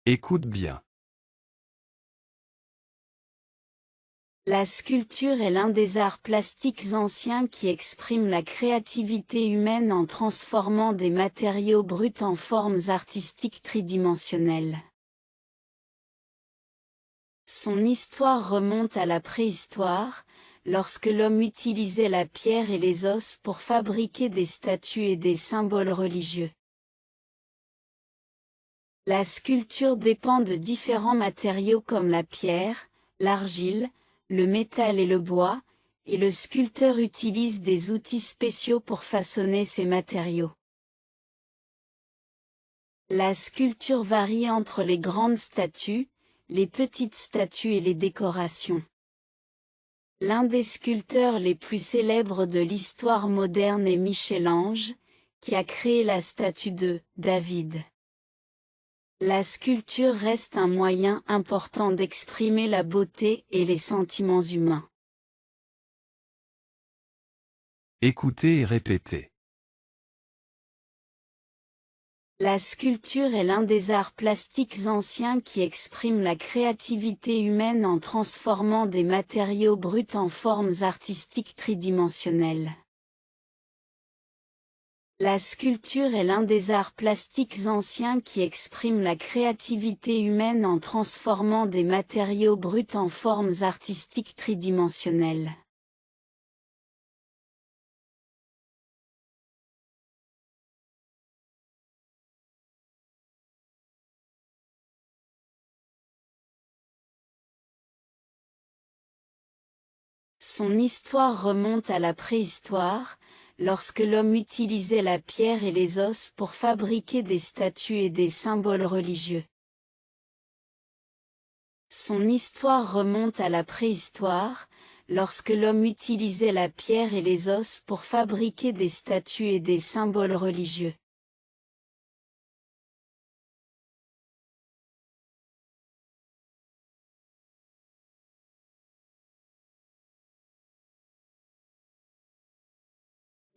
Écoute bien. La sculpture est l'un des arts plastiques anciens qui exprime la créativité humaine en transformant des matériaux bruts en formes artistiques tridimensionnelles. Son histoire remonte à la préhistoire, lorsque l'homme utilisait la pierre et les os pour fabriquer des statues et des symboles religieux. La sculpture dépend de différents matériaux comme la pierre, l'argile, le métal et le bois, et le sculpteur utilise des outils spéciaux pour façonner ces matériaux. La sculpture varie entre les grandes statues, les petites statues et les décorations. L'un des sculpteurs les plus célèbres de l'histoire moderne est Michel-Ange, qui a créé la statue de David. La sculpture reste un moyen important d'exprimer la beauté et les sentiments humains. Écoutez et répétez. La sculpture est l'un des arts plastiques anciens qui exprime la créativité humaine en transformant des matériaux bruts en formes artistiques tridimensionnelles. La sculpture est l'un des arts plastiques anciens qui exprime la créativité humaine en transformant des matériaux bruts en formes artistiques tridimensionnelles. Son histoire remonte à la préhistoire, lorsque l'homme utilisait la pierre et les os pour fabriquer des statues et des symboles religieux. Son histoire remonte à la préhistoire, lorsque l'homme utilisait la pierre et les os pour fabriquer des statues et des symboles religieux.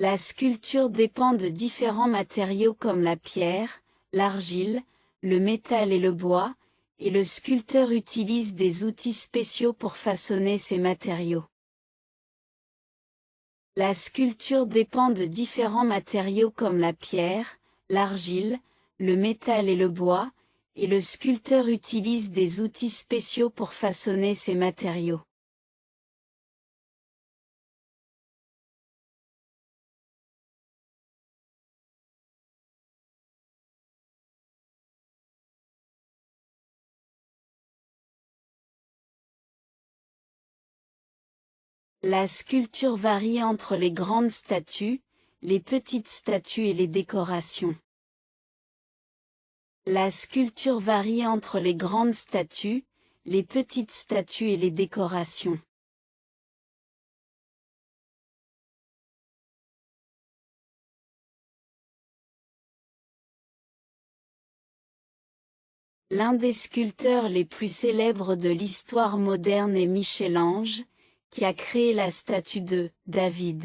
La sculpture dépend de différents matériaux comme la pierre, l'argile, le métal et le bois, et le sculpteur utilise des outils spéciaux pour façonner ces matériaux. La sculpture dépend de différents matériaux comme la pierre, l'argile, le métal et le bois, et le sculpteur utilise des outils spéciaux pour façonner ces matériaux. La sculpture varie entre les grandes statues, les petites statues et les décorations. La sculpture varie entre les grandes statues, les petites statues et les décorations. L'un des sculpteurs les plus célèbres de l'histoire moderne est Michel-Ange, qui a créé la statue de David.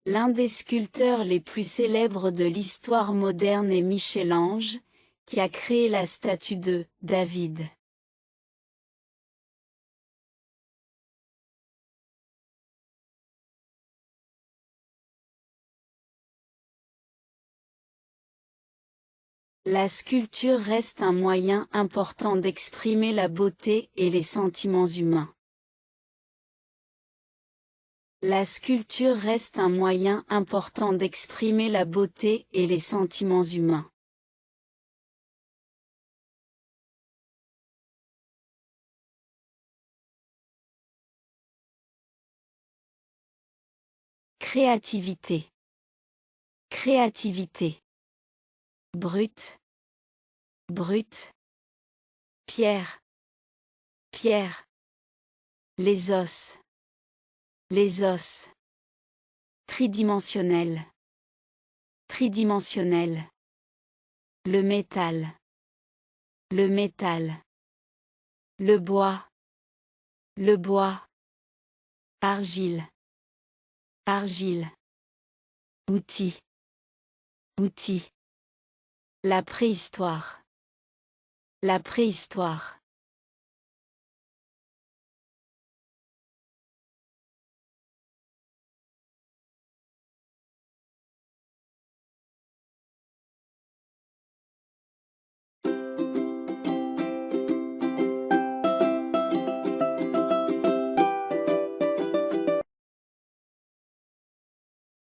L'un des sculpteurs les plus célèbres de l'histoire moderne est Michel-Ange, qui a créé la statue de David. La sculpture reste un moyen important d'exprimer la beauté et les sentiments humains. La sculpture reste un moyen important d'exprimer la beauté et les sentiments humains. Créativité. Créativité. Brut. Brut. Pierre. Pierre. Les os. Les os. Tridimensionnel. Tridimensionnel. Le métal. Le métal. Le bois. Le bois. Argile. Argile. Outil. Outil. La préhistoire. La préhistoire.